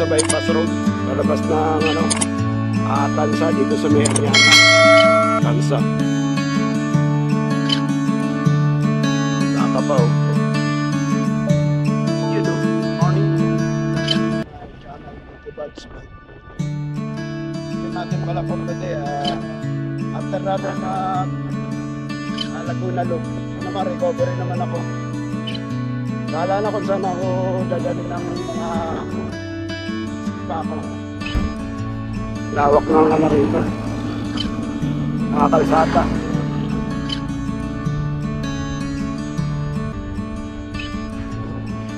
sa bypass road. Palabas ng Tansa dito sa Mayanyana. Tansa. Nakapaw. Yun o. Morning. Channel Buds. Yun natin pala for the day. After natin Laguna Loop, recovery naman ako. Kala na kung saan ako dadali ng mga pako. Lawak ng rito. Mga kalsata.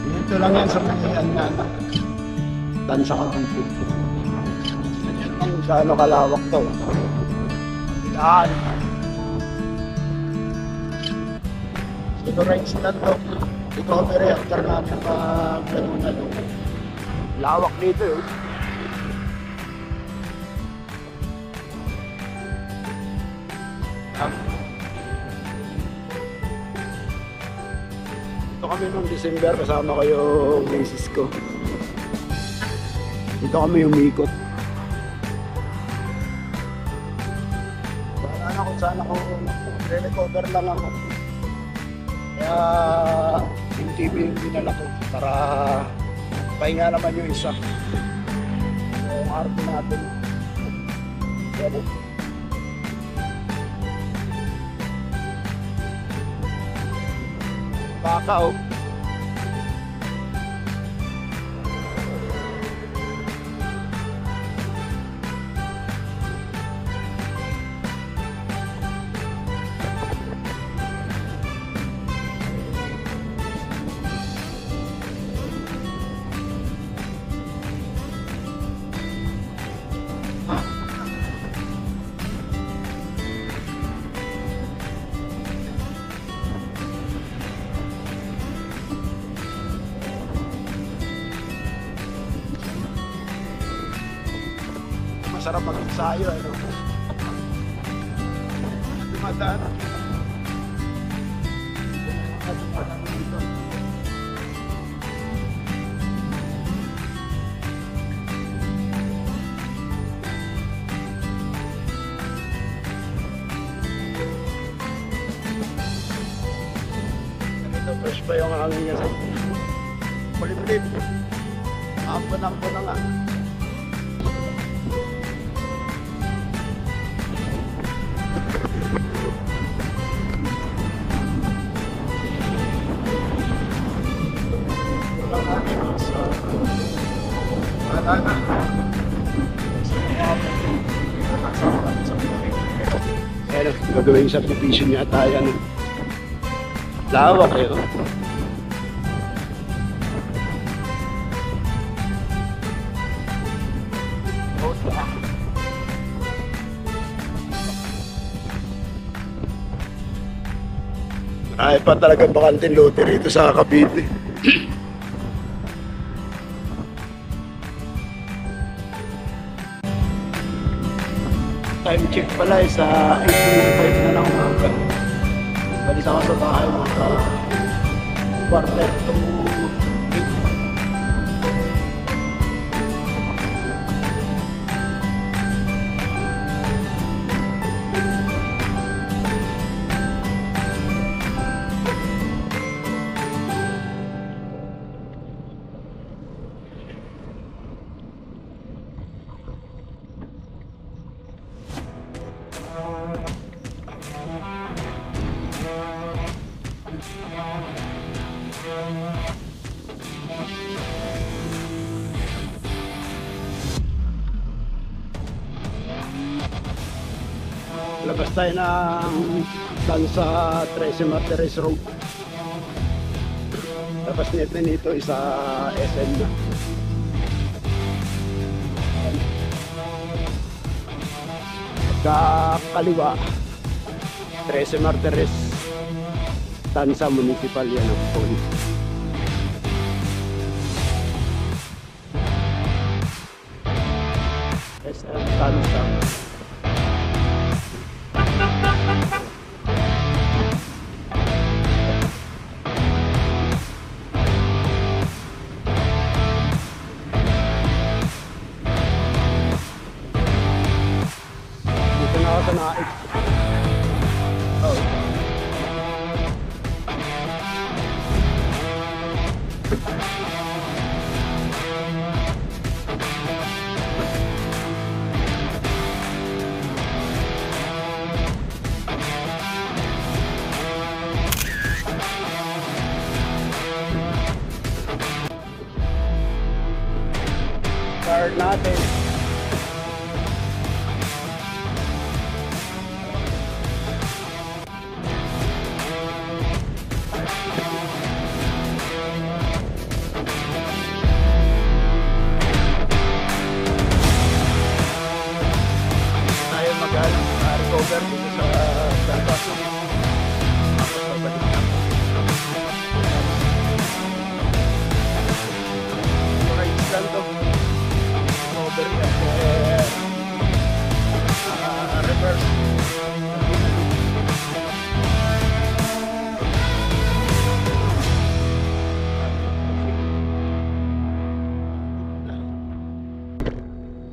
Dito lang yan sa Mayanyana. Tansa ka dito. Kung saan kalawak to. Yan. Ito rights na to. Recovery after natin Laguna Loop. Lawak dito yun. Ito kami noong December, kasama ko yung misis ko. Ito kami umikot. Wala na kung saan ako re-recover lang ako. Kaya yung TV yung dinala ko para pahinga naman yung isa. Yung RP natin. Yan o. Baka o. Masarap mag-ensayo, ano? Dumadaan. Ganito, fresh pa yung hangin niya sa kulim-lim. Ambon-ambon na nga. Ayan, gagawin sa subdivision niya tayo. Lawak eh. Ay pa talaga bakanting lote rito sa Cavite. Time check pala sa 8:25 na lang umaga. Balis ako sa bahay mga quarter to 8. Labas tayo ng Tansa 13 Martires Road. Labas nito isa SM na. Pagka kaliwa 13 Martires Tansa Municipal yan ang phone. SM Tansa. naip. Oh. Card natin. Tayo mag-recover dito sa Dalbaso. Tapos babalik na. Rides lang to. Over at reverse.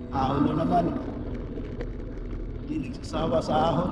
Ahon na naman. Hindi nagsasawa sa ahon.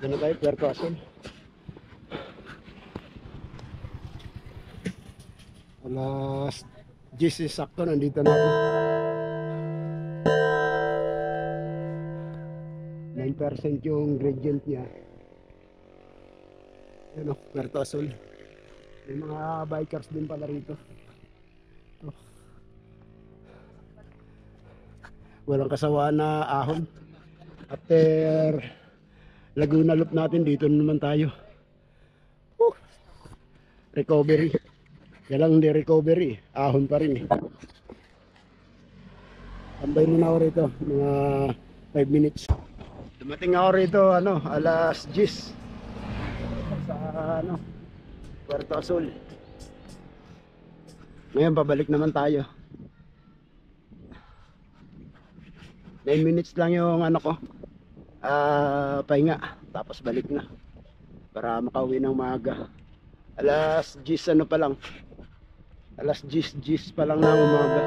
Dito na tayo, Puerto Asul. Alas 10 sakto, nandito na ako. 9% yung gradient niya. Ayan o, Puerto Asul. May mga bikers din pala rito. Oh. Walang kasawaan na ahon. After Laguna Loop natin, dito naman tayo. Recovery. Yan lang hindi recovery, ahon pa rin eh. Tambay muna ako rito, mga 5 minutes. Dumating ako rito, alas 10 sa Puerto Asul. Ngayon pabalik naman tayo. 9 minutes lang yung pahinga, tapos balik na para makauwi ng maaga. Alas 10 pa lang, alas 10 pa lang ng umaga.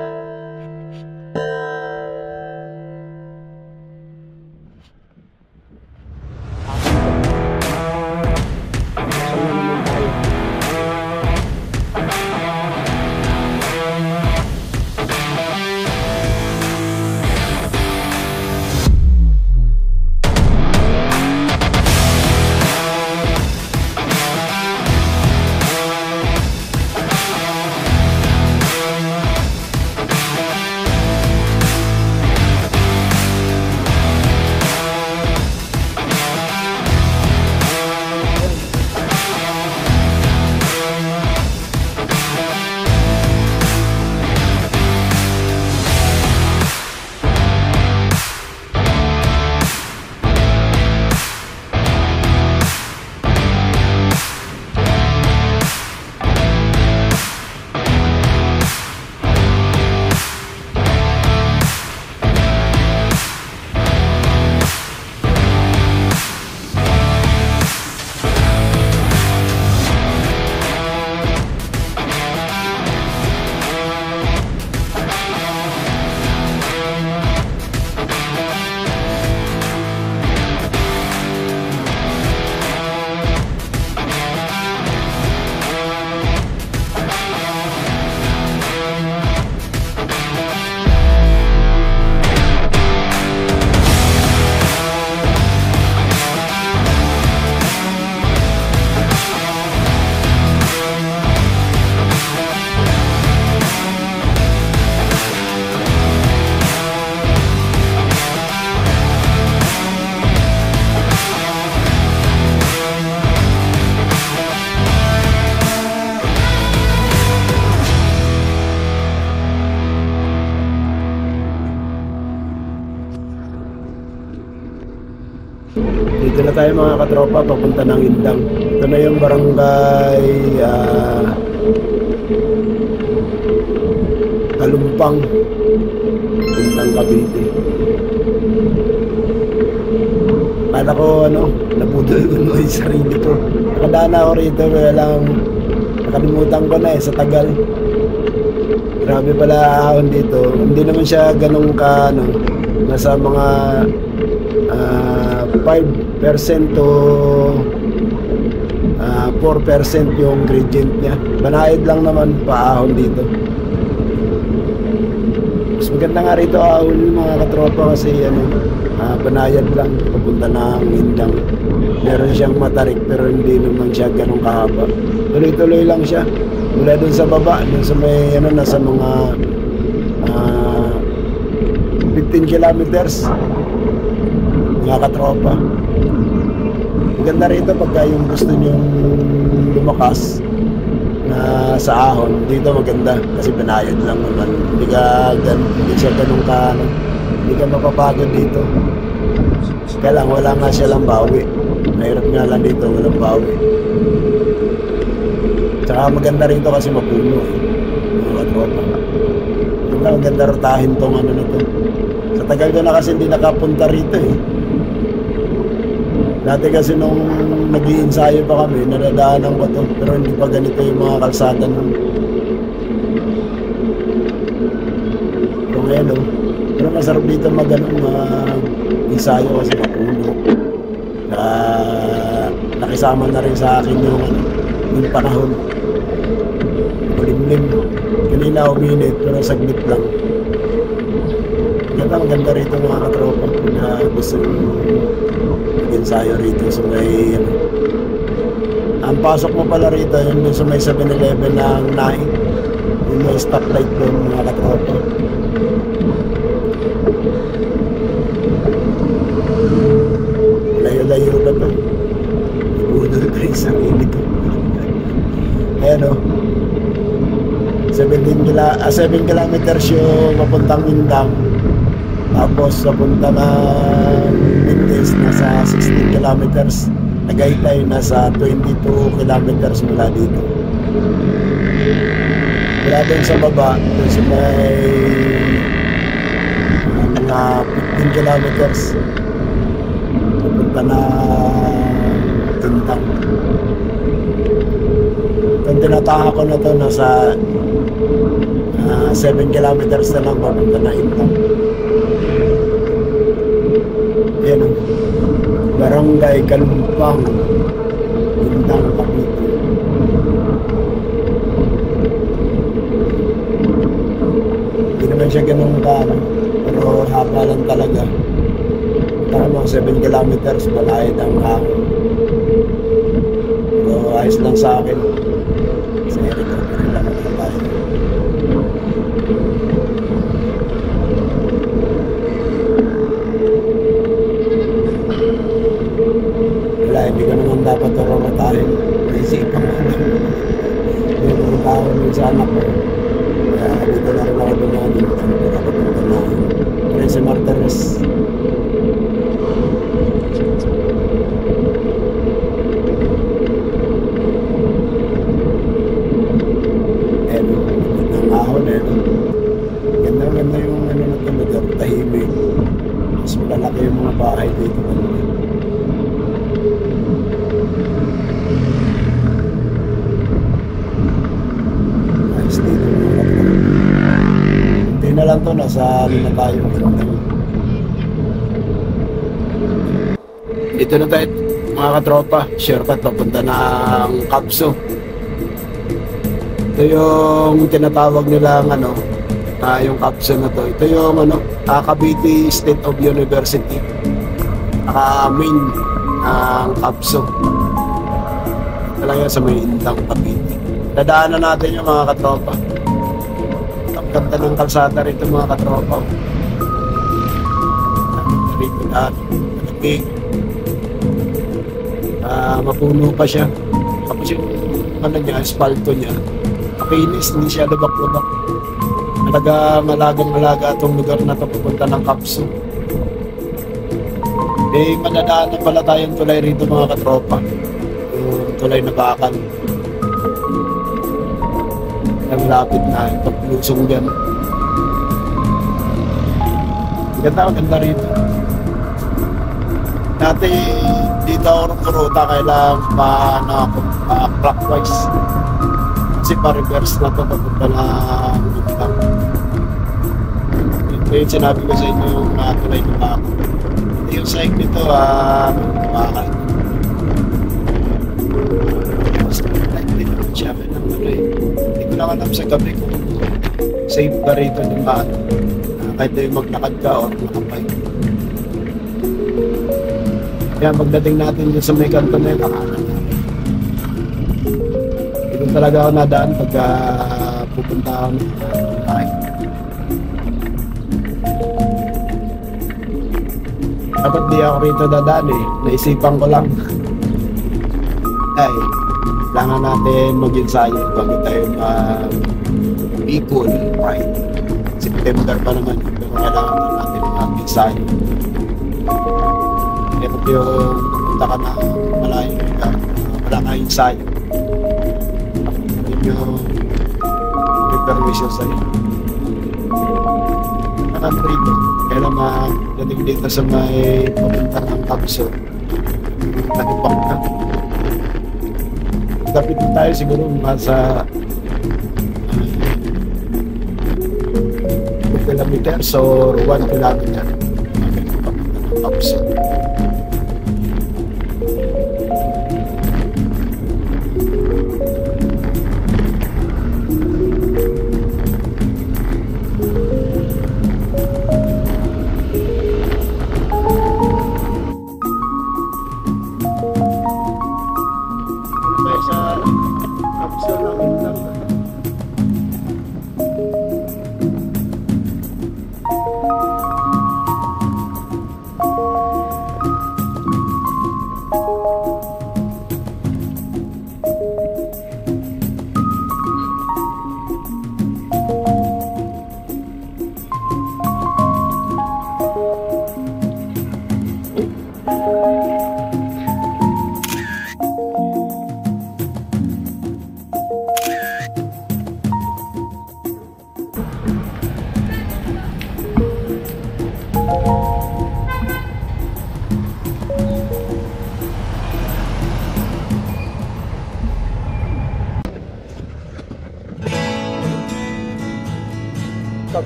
Dito na tayo mga katropa, papunta ng Indang. Ito na yung barangay Talumpang, Indang, Cavite. Kala ko nabudol ko yung sarili ko. Nakadaan ako rito, kaya lang nakalimutan ko na sa tagal. Grabe pala ahon dito. Hindi naman siya ganun ka nasa mga 5% to 4% yung gradient niya. Banayad lang naman paahon dito. Mas maganda nga rito ahon mga katropa kasi banayad lang papunta ng Indang. Meron siyang matarik pero hindi naman siya ganun kahaba. Tuloy-tuloy lang siya. Mula dun sa baba, dun sa may nasa mga 15 kilometers mga katropa. Maganda rito pagka yung gusto nyong lumakas na sa ahon, dito maganda kasi banayad lang naman. Hindi siya ganun ka hindi ka mapapagod dito. Kaya lang wala nga siya lang bawi. Mahirap nga lang dito, walang bawi. Tsaka maganda rito kasi mapuno mga katropa. Maganda rotahin tong na to. Sa tagal ko na kasi hindi nakapunta rito Dati kasi nung nag-iinsayo pa kami, nadadaanan ko to. Pero hindi pa ganito yung mga kalsada nun. Pero ngayon Pero masarap dito mag-ensayo kasi mapuno. na nakisama na rin sa akin yung panahon. Malimlim. Kanina uminit pero saglit lang. Ang ganda rito mga katropa na gusto mag-ensayo rito sa may ang pasok mo pala rito yun sa may 7-Eleven ng Naik, yung may stoplight doon mga katropa. Layo-layo ka to, ibudol ko yung sarili ko. Ayan o, 7 kilometers yung papuntang Mindang. Tapos papunta ng Mindes, nasa 16 kilometers. Tagaytay, nasa 22 kilometers mula dito. Mula doon sa baba, doon sa may mga 15 kilometers. Papunta na Tuntang. Itong tinataha ko na to, nasa 7 kilometers na lang papunta na Intang. Yan o, Barangay Kalumpang, Intang, Cavite. Hindi naman siya ganun kano, pero haba lang talaga. Tama, 7 kilometers, malayad ang hangin. Pero ayos lang sa akin. Kasi recovery lang naman tayo. Hindi ko naman dapat ororatahin. Naisipan ko na. Hindi ko nakakaroon sa anak ko. Kaya dito na rin ako dumanin. Hindi ako dumanin. Trece Martires. Ang ahon ganda yung ano na ito, lugar, tahimik. Mas malalaki yung mga bahay dito. Hindi na lang to, nasa na tayo. Dito na tayo mga katropa, shortcut papunta ng Capso. Ito yung tinatawag nilang yung Capso na to. Ito yung Cavite State of University, main ng Capso. Talaga sa may Intang, Cavite. Dadaanan natin yung mga katropa. Ang ganda ng kalsada rito mga katropa. Rito na malaki. Mapuno pa siya. Tapos yung asfalto niya, makinis, hindi siya lubak-lubak. Malagang-alaga itong lugar na ito pupunta ng Capso. Madadaanan pala tayong tulay rito mga katropa. Yung tulay na Bakal. Ang lapit na yung paglusong dyan. Ganda rito. Dati dito ako ng ruta, kailangan clockwise. Kasi pa-reverse na ito papunta na Mindang. Ito yung sinabi ko sa inyo yung tulay na Bakal. Yung side nito, Bakal. Siya may nang hindi ko lang alam sa gabi kung safe ba rito ng bahan. Kahit na yung maglakad ka o makapay. Kaya pagdating natin dyan sa may kanto na yun, kakanan natin. Dito talaga ako nadaan pagka pupunta ako ng bahay. Dapat di ako rito dadaan naisipan ko lang. Ay, kailangan natin mag-ensayo bago tayo Bicol Pride. September pa naman, pero kailangan natin mag-ensayo. Kaya pag yung pupunta ka na malayo ka, wala ka ensayo. Yun yung permission sa'yo. Rito, kaya naman dating dito sa may papunta ng Capso, nakipang ka. Dapat din tayo siguro sa 2 kilometers or 1 kilometer. Capso.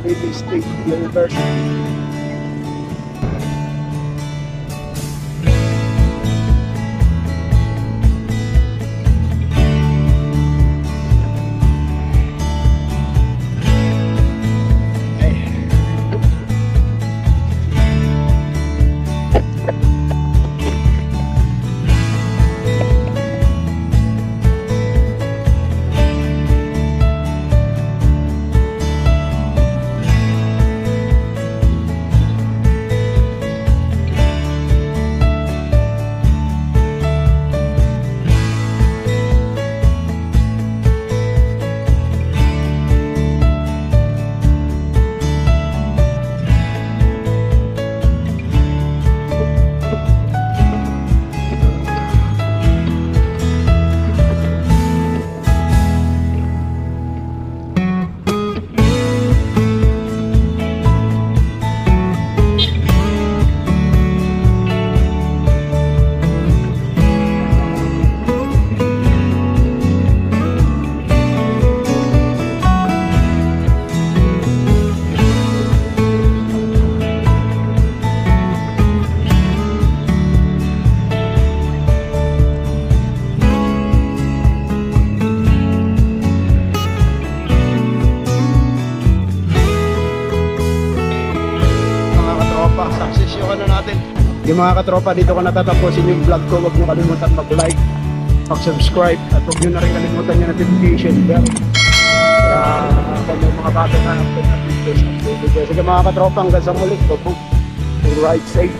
Cavite State University. Success yung ano natin. Yung mga katropa, dito ko natatapusin yung vlog ko. Huwag nyo kalimutan mag-like, mag-subscribe, at huwag nyo na rin kalimutan yung notification bell. Kaya kung yung mga bago na update na videos. Sige mga katropa, hanggang sa muli. Ride safe.